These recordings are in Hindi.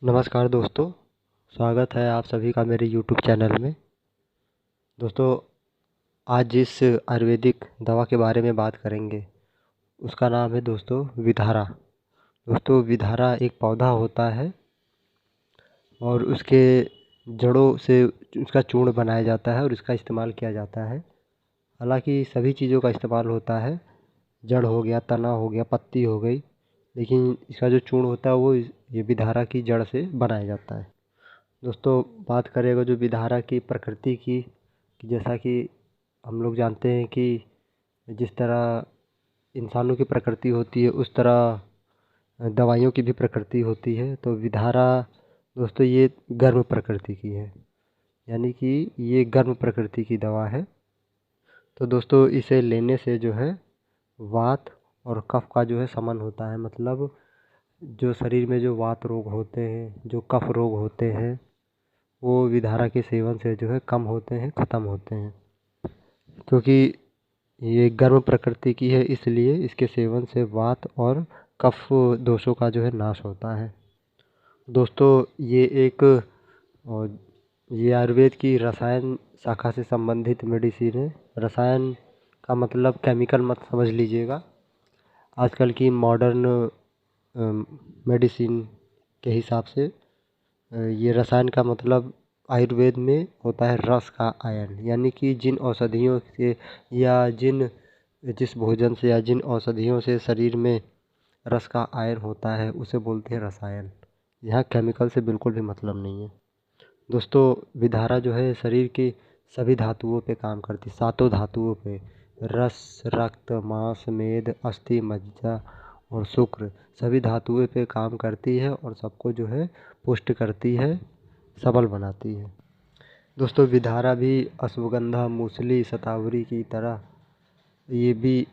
नमस्कार दोस्तों, स्वागत है आप सभी का मेरे यूट्यूब चैनल में। दोस्तों, आज जिस आयुर्वेदिक दवा के बारे में बात करेंगे उसका नाम है दोस्तों विधारा। दोस्तों, विधारा एक पौधा होता है और उसके जड़ों से उसका चूर्ण बनाया जाता है और इसका इस्तेमाल किया जाता है। हालांकि सभी चीज़ों का इस्तेमाल होता है, जड़ हो गया, तना हो गया, पत्ती हो गई, लेकिन इसका जो चूर्ण होता है वो ये विधारा की जड़ से बनाया जाता है। दोस्तों, बात करें अगर जो विधारा की प्रकृति की, कि जैसा कि हम लोग जानते हैं कि जिस तरह इंसानों की प्रकृति होती है उस तरह दवाइयों की भी प्रकृति होती है। तो विधारा दोस्तों ये गर्म प्रकृति की है, यानी कि ये गर्म प्रकृति की दवा है। तो दोस्तों, इसे लेने से जो है वात और कफ का जो है शमन होता है। मतलब जो शरीर में जो वात रोग होते हैं, जो कफ रोग होते हैं, वो विधारा के सेवन से जो है कम होते हैं, ख़त्म होते हैं। क्योंकि ये गर्म प्रकृति की है, इसलिए इसके सेवन से वात और कफ दोषों का जो है नाश होता है। दोस्तों, ये एक ये आयुर्वेद की रसायन शाखा से संबंधित मेडिसिन है। रसायन का मतलब केमिकल मत समझ लीजिएगा। आजकल की मॉडर्न मेडिसिन के हिसाब से ये रसायन का मतलब आयुर्वेद में होता है रस का आयन, यानी कि जिन औषधियों से या जिस भोजन से या जिन औषधियों से शरीर में रस का आयन होता है उसे बोलते हैं रसायन। यहाँ केमिकल से बिल्कुल भी मतलब नहीं है। दोस्तों, विधारा जो है शरीर की सभी धातुओं पे काम करती है, सातों धातुओं पे, रस, रक्त, मांस, मेद, अस्थि, मज्जा और शुक्र, सभी धातुओं पे काम करती है और सबको जो है पुष्ट करती है, सबल बनाती है। दोस्तों, विधारा भी अश्वगंधा, मूसली, शतावरी की तरह ये भी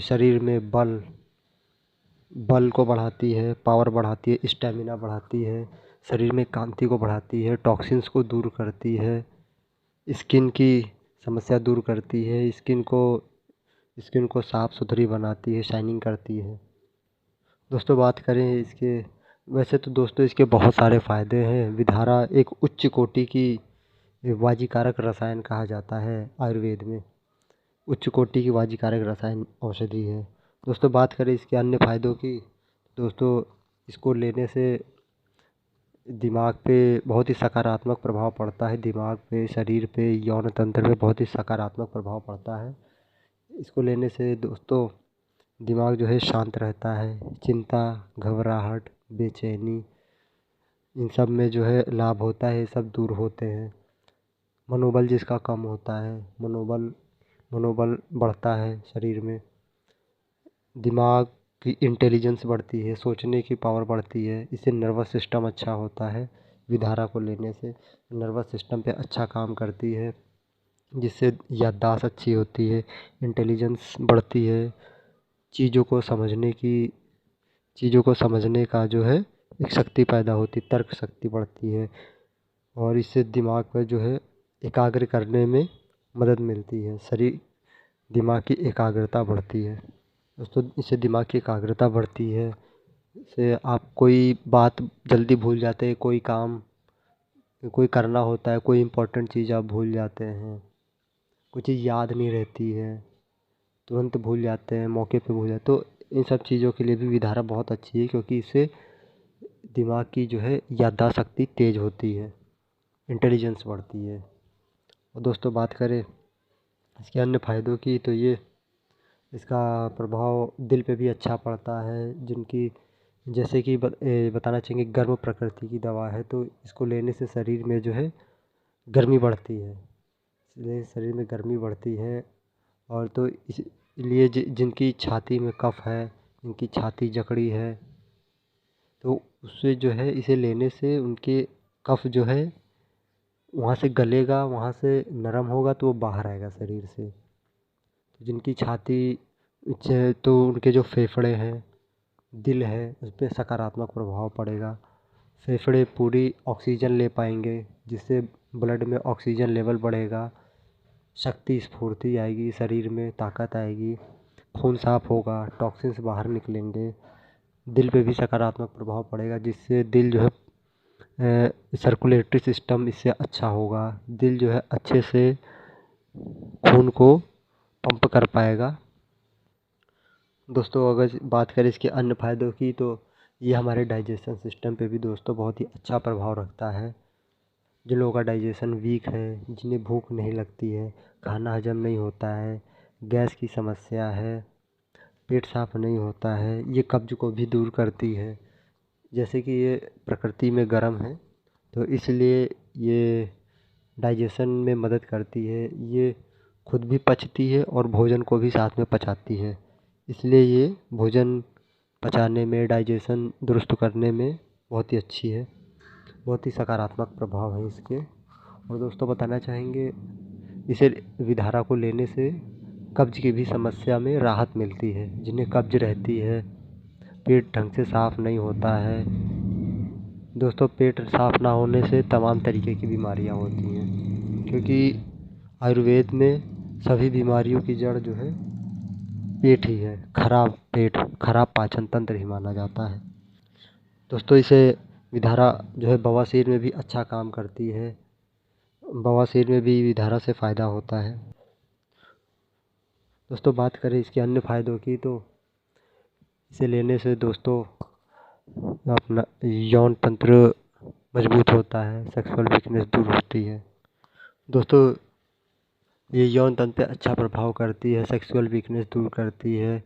शरीर में बल को बढ़ाती है, पावर बढ़ाती है, स्टेमिना बढ़ाती है, शरीर में कांति को बढ़ाती है, टॉक्सिन्स को दूर करती है, स्किन की समस्या दूर करती है, स्किन को साफ़ सुथरी बनाती है, शाइनिंग करती है। दोस्तों, बात करें इसके, वैसे तो दोस्तों इसके बहुत सारे फ़ायदे हैं। विधारा एक उच्च कोटि की वाजीकारक रसायन कहा जाता है आयुर्वेद में। उच्च कोटि की वाजीकारक रसायन औषधि है। दोस्तों, बात करें इसके अन्य फ़ायदों की, दोस्तों इसको लेने से दिमाग पे बहुत ही सकारात्मक प्रभाव पड़ता है। दिमाग पे, शरीर पे, यौन तंत्र पे बहुत ही सकारात्मक प्रभाव पड़ता है। इसको लेने से दोस्तों दिमाग जो है शांत रहता है। चिंता, घबराहट, बेचैनी, इन सब में जो है लाभ होता है, ये सब दूर होते हैं। मनोबल जिसका कम होता है, मनोबल बढ़ता है शरीर में। दिमाग की इंटेलिजेंस बढ़ती है, सोचने की पावर बढ़ती है। इससे नर्वस सिस्टम अच्छा होता है। विधारा को लेने से नर्वस सिस्टम पे अच्छा काम करती है, जिससे याददाश्त अच्छी होती है, इंटेलिजेंस बढ़ती है, चीज़ों को समझने की चीज़ों को समझने का जो है एक शक्ति पैदा होती, तर्क शक्ति बढ़ती है और इससे दिमाग पर जो है एकाग्र करने में मदद मिलती है। शरीर दिमाग की एकाग्रता बढ़ती है। दोस्तों, इससे दिमाग की एकाग्रता बढ़ती है। इससे आप कोई बात जल्दी भूल जाते हैं, कोई काम कोई करना होता है, कोई इम्पोर्टेंट चीज़ आप भूल जाते हैं, कोई चीज़ याद नहीं रहती है, तुरंत भूल जाते हैं, मौके पे भूल जाते। तो इन सब चीज़ों के लिए भी विधारा बहुत अच्छी है, क्योंकि इससे दिमाग की जो है याददाश्त शक्ति तेज़ होती है, इंटेलिजेंस बढ़ती है। और दोस्तों, बात करें इसके अन्य फ़ायदों की, तो ये इसका प्रभाव दिल पे भी अच्छा पड़ता है। जिनकी जैसे कि बताना चाहेंगे गर्म प्रकृति की दवा है, तो इसको लेने से शरीर में जो है गर्मी बढ़ती है, इसलिए शरीर में गर्मी बढ़ती है। और तो इसलिए जिनकी छाती में कफ है, जिनकी छाती जकड़ी है, तो उससे जो है इसे लेने से उनके कफ जो है वहाँ से गलेगा, वहाँ से नरम होगा तो वो बाहर आएगा शरीर से। तो जिनकी छाती तो उनके जो फेफड़े हैं, दिल है, उस पर सकारात्मक प्रभाव पड़ेगा। फेफड़े पूरी ऑक्सीजन ले पाएंगे, जिससे ब्लड में ऑक्सीजन लेवल बढ़ेगा, शक्ति स्फूर्ति आएगी, शरीर में ताकत आएगी, खून साफ होगा, टॉक्सिन्स बाहर निकलेंगे। दिल पे भी सकारात्मक प्रभाव पड़ेगा, जिससे दिल जो है सर्कुलेटरी सिस्टम इससे अच्छा होगा। दिल जो है अच्छे से खून को पंप कर पाएगा। दोस्तों अगर बात करें इसके अन्य फ़ायदों की तो ये हमारे डाइजेशन सिस्टम पे भी दोस्तों बहुत ही अच्छा प्रभाव रखता है। जिन लोगों का डाइजेशन वीक है, जिन्हें भूख नहीं लगती है, खाना हजम नहीं होता है, गैस की समस्या है, पेट साफ नहीं होता है, ये कब्ज को भी दूर करती है। जैसे कि ये प्रकृति में गर्म है तो इसलिए ये डाइजेशन में मदद करती है। ये खुद भी पचती है और भोजन को भी साथ में पचाती है। इसलिए ये भोजन पचाने में, डाइजेशन दुरुस्त करने में बहुत ही अच्छी है। बहुत ही सकारात्मक प्रभाव है इसके। और दोस्तों बताना चाहेंगे इसे विधारा को लेने से कब्ज की भी समस्या में राहत मिलती है। जिन्हें कब्ज रहती है, पेट ढंग से साफ नहीं होता है। दोस्तों पेट साफ ना होने से तमाम तरीके की बीमारियां होती हैं, क्योंकि आयुर्वेद में सभी बीमारियों की जड़ जो है पेट ही है। खराब पेट, खराब पाचन तंत्र ही माना जाता है। दोस्तों इसे विधारा जो है बवासीर में भी अच्छा काम करती है। बवासीर में भी विधारा से फ़ायदा होता है। दोस्तों बात करें इसके अन्य फ़ायदों की तो इसे लेने से दोस्तों अपना यौन तंत्र मजबूत होता है, सेक्सुअल वीकनेस दूर होती है। दोस्तों ये यौन तंत्र पे अच्छा प्रभाव करती है, सेक्सुअल वीकनेस दूर करती है,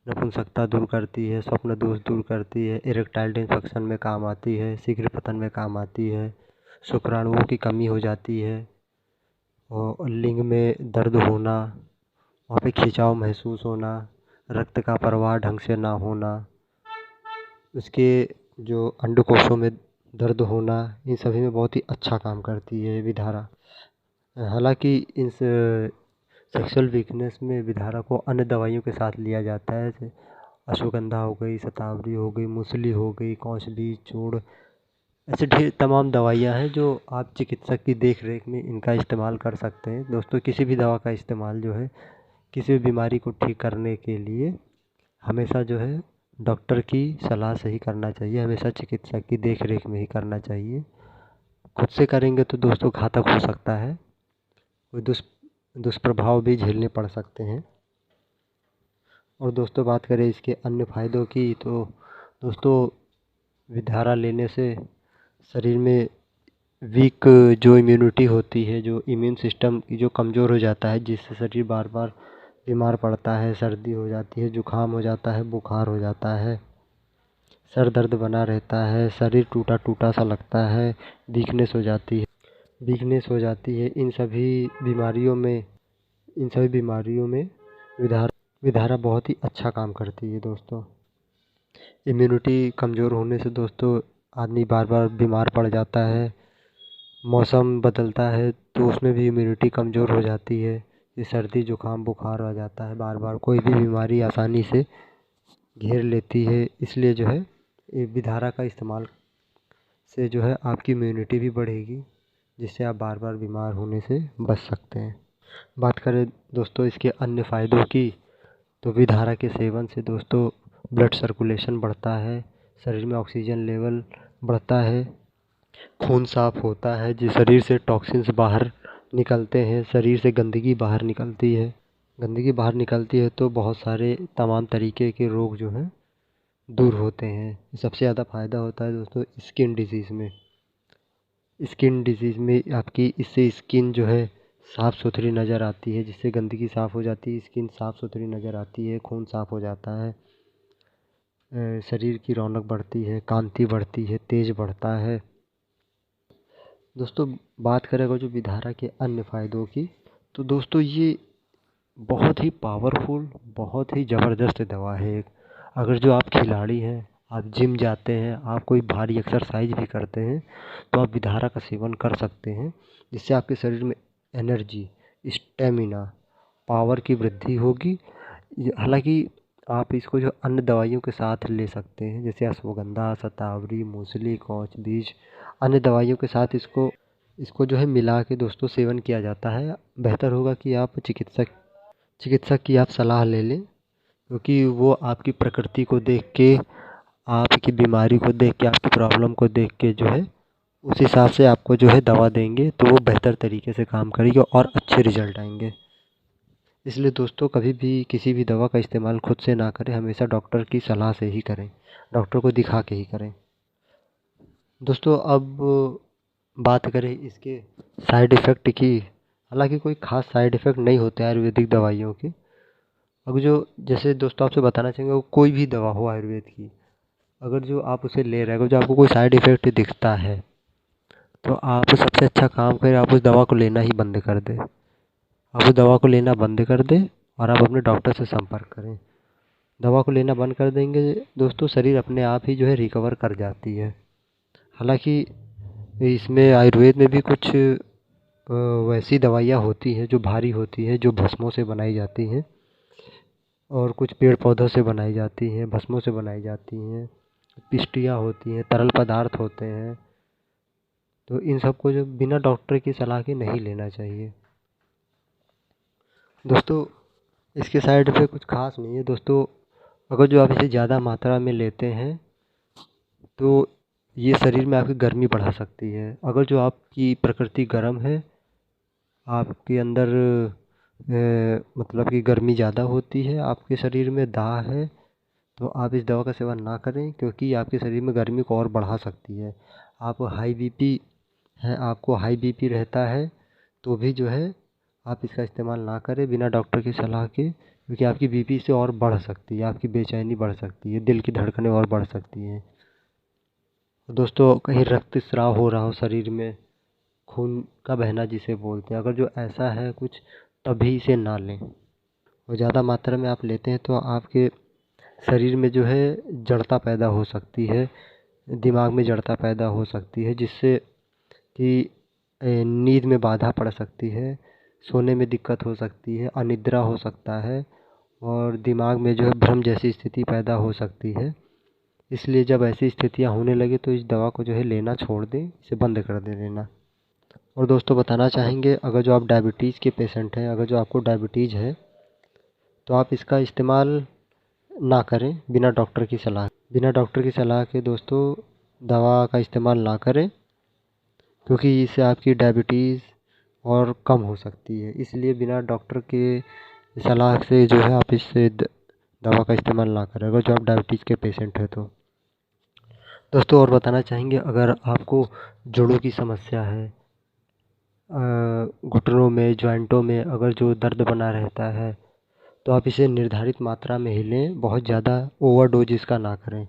नपुंसकता दूर करती है, स्वप्न दोष दूर करती है, इरेक्टाइल डिसफंक्शन में काम आती है, शीघ्र पतन में काम आती है, शुक्राणुओं की कमी हो जाती है और लिंग में दर्द होना, वहाँ पे खिंचाव महसूस होना, रक्त का प्रवाह ढंग से ना होना, उसके जो अंडकोशों में दर्द होना, इन सभी में बहुत ही अच्छा काम करती है विधारा। हालांकि इन सेक्सुअल वीकनेस में विधारा को अन्य दवाइयों के साथ लिया जाता है, जैसे अश्वगंधा हो गई, शतावरी हो गई, मूसली हो गई, कौशबीज, चूर्ण, ऐसे ढेर तमाम दवाइयाँ हैं जो आप चिकित्सक की देख रेख में इनका इस्तेमाल कर सकते हैं। दोस्तों किसी भी दवा का इस्तेमाल जो है किसी भी बीमारी को ठीक करने के लिए हमेशा जो है डॉक्टर की सलाह से ही करना चाहिए, हमेशा चिकित्सक की देख रेख में ही करना चाहिए। खुद से करेंगे तो दोस्तों घातक हो सकता है, कोई दुष्प्रभाव भी झेलने पड़ सकते हैं। और दोस्तों बात करें इसके अन्य फ़ायदों की तो दोस्तों विधारा लेने से शरीर में वीक जो इम्यूनिटी होती है, जो इम्यून सिस्टम जो कमज़ोर हो जाता है, जिससे शरीर बार बार बीमार पड़ता है, सर्दी हो जाती है, जुकाम हो जाता है, बुखार हो जाता है, सर दर्द बना रहता है, शरीर टूटा टूटा सा लगता है, वीकनेस हो जाती है, इन सभी बीमारियों में विधारा बहुत ही अच्छा काम करती है। दोस्तों इम्यूनिटी कमज़ोर होने से दोस्तों आदमी बार बार बीमार पड़ जाता है। मौसम बदलता है तो उसमें भी इम्यूनिटी कमज़ोर हो जाती है, ये सर्दी जुकाम बुखार आ जाता है, बार बार कोई भी बीमारी आसानी से घेर लेती है। इसलिए जो है ये विधारा का इस्तेमाल से जो है आपकी इम्यूनिटी भी बढ़ेगी, जिससे आप बार बार बीमार होने से बच सकते हैं। बात करें दोस्तों इसके अन्य फ़ायदों की तो विधारा के सेवन से दोस्तों ब्लड सर्कुलेशन बढ़ता है, शरीर में ऑक्सीजन लेवल बढ़ता है, खून साफ होता है, जिस शरीर से टॉक्सिन्स बाहर निकलते हैं, शरीर से गंदगी बाहर निकलती है तो बहुत सारे तमाम तरीके के रोग जो हैं दूर होते हैं। सबसे ज़्यादा फ़ायदा होता है दोस्तों स्किन डिजीज़ में आपकी इससे स्किन जो है साफ़ सुथरी नज़र आती है, जिससे गंदगी साफ़ हो जाती है, स्किन साफ़ सुथरी नज़र आती है, खून साफ़ हो जाता है, शरीर की रौनक बढ़ती है, कांति बढ़ती है, तेज बढ़ता है। दोस्तों बात करें अगर जो विधारा के अन्य फ़ायदों की तो दोस्तों ये बहुत ही पावरफुल, बहुत ही ज़बरदस्त दवा है एक। अगर जो आप खिलाड़ी हैं, आप जिम जाते हैं, आप कोई भारी एक्सरसाइज भी करते हैं तो आप विधारा का सेवन कर सकते हैं, जिससे आपके शरीर में एनर्जी, स्टेमिना, पावर की वृद्धि होगी। हालांकि आप इसको जो अन्य दवाइयों के साथ ले सकते हैं, जैसे अश्वगंधा, शतावरी, मूसली, कौच बीज, अन्य दवाइयों के साथ इसको जो है मिला के दोस्तों सेवन किया जाता है। बेहतर होगा कि आप चिकित्सक की आप सलाह ले लें, क्योंकि वो आपकी प्रकृति को देख के, आपकी बीमारी को देख के, आपकी प्रॉब्लम को देख के जो है उस हिसाब से आपको जो है दवा देंगे तो वो बेहतर तरीके से काम करेगी और अच्छे रिज़ल्ट आएँगे। इसलिए दोस्तों कभी भी किसी भी दवा का इस्तेमाल खुद से ना करें, हमेशा डॉक्टर की सलाह से ही करें, डॉक्टर को दिखा के ही करें। दोस्तों अब बात करें इसके साइड इफ़ेक्ट की, हालाँकि कोई ख़ास साइड इफ़ेक्ट नहीं होते आयुर्वेदिक दवाइयों के। अब जो जैसे दोस्तों आपसे बताना चाहेंगे, वो कोई भी दवा हो आयुर्वेद की, अगर जो आप उसे ले रहे हो, जो आपको कोई साइड इफ़ेक्ट दिखता है, तो आप सबसे अच्छा काम करें, आप उस दवा को लेना ही बंद कर दें। आप उस दवा को लेना बंद कर दें और आप अपने डॉक्टर से संपर्क करें। दवा को लेना बंद कर देंगे दोस्तों, शरीर अपने आप ही जो है रिकवर कर जाती है। हालाँकि इसमें आयुर्वेद में भी कुछ वैसी दवाइयाँ होती हैं जो भारी होती हैं, जो भस्मों से बनाई जाती हैं, और कुछ पेड़ पौधों से बनाई जाती हैं, भस्मों से बनाई जाती हैं, पिष्टियाँ होती हैं, तरल पदार्थ होते हैं। तो इन सब को जो बिना डॉक्टर की सलाह के नहीं लेना चाहिए। दोस्तों इसके साइड इफ़ेक्ट कुछ ख़ास नहीं है दोस्तों। अगर जो आप इसे ज़्यादा मात्रा में लेते हैं तो ये शरीर में आपकी गर्मी बढ़ा सकती है। अगर जो आपकी प्रकृति गर्म है, आपके अंदर मतलब कि गर्मी ज़्यादा होती है, आपके शरीर में दाह है, तो आप इस दवा का सेवन ना करें, क्योंकि आपके शरीर में गर्मी को और बढ़ा सकती है। आप हाई बीपी है, आपको हाई बीपी रहता है, तो भी जो है आप इसका इस्तेमाल ना करें बिना डॉक्टर की सलाह के, क्योंकि आपकी बीपी से और बढ़ सकती है, आपकी बेचैनी बढ़ सकती है, दिल की धड़कनें और बढ़ सकती हैं। दोस्तों कहीं रक्तस्राव हो रहा हो शरीर में, खून का बहना जिसे बोलते हैं, अगर जो ऐसा है कुछ, तभी इसे ना लें। और ज़्यादा मात्रा में आप लेते हैं तो आपके शरीर में जो है जड़ता पैदा हो सकती है, दिमाग में जड़ता पैदा हो सकती है, जिससे कि नींद में बाधा पड़ सकती है, सोने में दिक्कत हो सकती है, अनिद्रा हो सकता है, और दिमाग में जो है भ्रम जैसी स्थिति पैदा हो सकती है। इसलिए जब ऐसी स्थितियाँ होने लगे तो इस दवा को जो है लेना छोड़ दें, इसे बंद कर दें लेना। और दोस्तों बताना चाहेंगे, अगर जो आप डायबिटीज़ के पेशेंट हैं, अगर जो आपको डायबिटीज़ है, तो आप इसका इस्तेमाल ना करें बिना डॉक्टर की सलाह के दोस्तों दवा का इस्तेमाल ना करें, क्योंकि इससे आपकी डायबिटीज़ और कम हो सकती है। इसलिए बिना डॉक्टर के सलाह से जो है आप इससे दवा का इस्तेमाल ना करें, अगर जो आप डायबिटीज़ के पेशेंट हैं तो। दोस्तों और बताना चाहेंगे, अगर आपको जोड़ों की समस्या है, घुटनों में, जॉइंटों में अगर जो दर्द बना रहता है, तो आप इसे निर्धारित मात्रा में ही लें, बहुत ज़्यादा ओवरडोज इसका ना करें,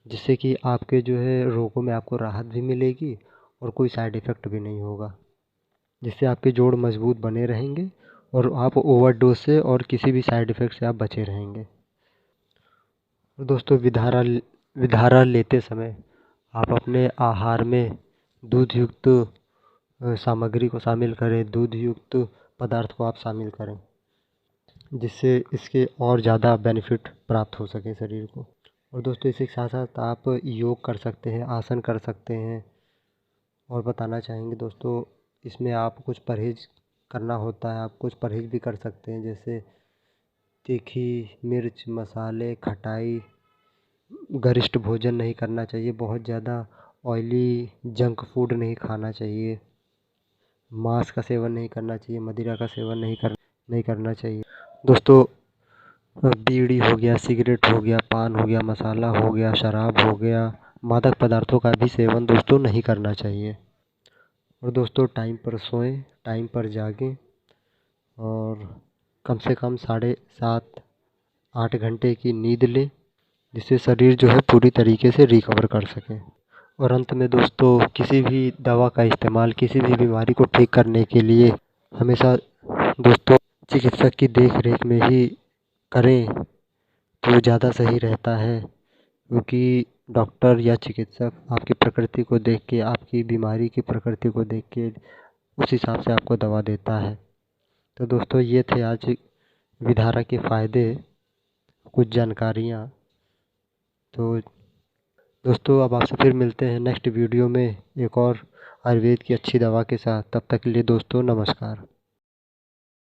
जिससे कि आपके जो है रोगों में आपको राहत भी मिलेगी और कोई साइड इफ़ेक्ट भी नहीं होगा, जिससे आपके जोड़ मजबूत बने रहेंगे और आप ओवरडोज से और किसी भी साइड इफ़ेक्ट से आप बचे रहेंगे। और दोस्तों विधारा लेते समय आप अपने आहार में दूध युक्त सामग्री को शामिल करें, दूध युक्त पदार्थ को आप शामिल करें, जिससे इसके और ज़्यादा बेनिफिट प्राप्त हो सके शरीर को। और दोस्तों इसी के साथ साथ आप योग कर सकते हैं, आसन कर सकते हैं। और बताना चाहेंगे दोस्तों, इसमें आप कुछ परहेज़ करना होता है, आप कुछ परहेज़ भी कर सकते हैं, जैसे तीखी मिर्च, मसाले, खटाई, गरिष्ठ भोजन नहीं करना चाहिए, बहुत ज़्यादा ऑयली जंक फूड नहीं खाना चाहिए, मांस का सेवन नहीं करना चाहिए, मदिरा का सेवन नहीं करना चाहिए। दोस्तों बीड़ी हो गया, सिगरेट हो गया, पान हो गया, मसाला हो गया, शराब हो गया, मादक पदार्थों का भी सेवन दोस्तों नहीं करना चाहिए। और दोस्तों टाइम पर सोएं, टाइम पर जागें, और कम से कम 7.5-8 घंटे की नींद लें, जिससे शरीर जो है पूरी तरीके से रिकवर कर सके। और अंत में दोस्तों, किसी भी दवा का इस्तेमाल किसी भी बीमारी को ठीक करने के लिए हमेशा दोस्तों चिकित्सक की देख रेख में ही करें, तो ज़्यादा सही रहता है, क्योंकि डॉक्टर या चिकित्सक आपकी प्रकृति को देख के, आपकी बीमारी की प्रकृति को देख के उस हिसाब से आपको दवा देता है। तो दोस्तों ये थे आज विधारा के फ़ायदे, कुछ जानकारियाँ। तो दोस्तों अब आपसे फिर मिलते हैं नेक्स्ट वीडियो में एक और आयुर्वेद की अच्छी दवा के साथ। तब तक के लिए दोस्तों नमस्कार।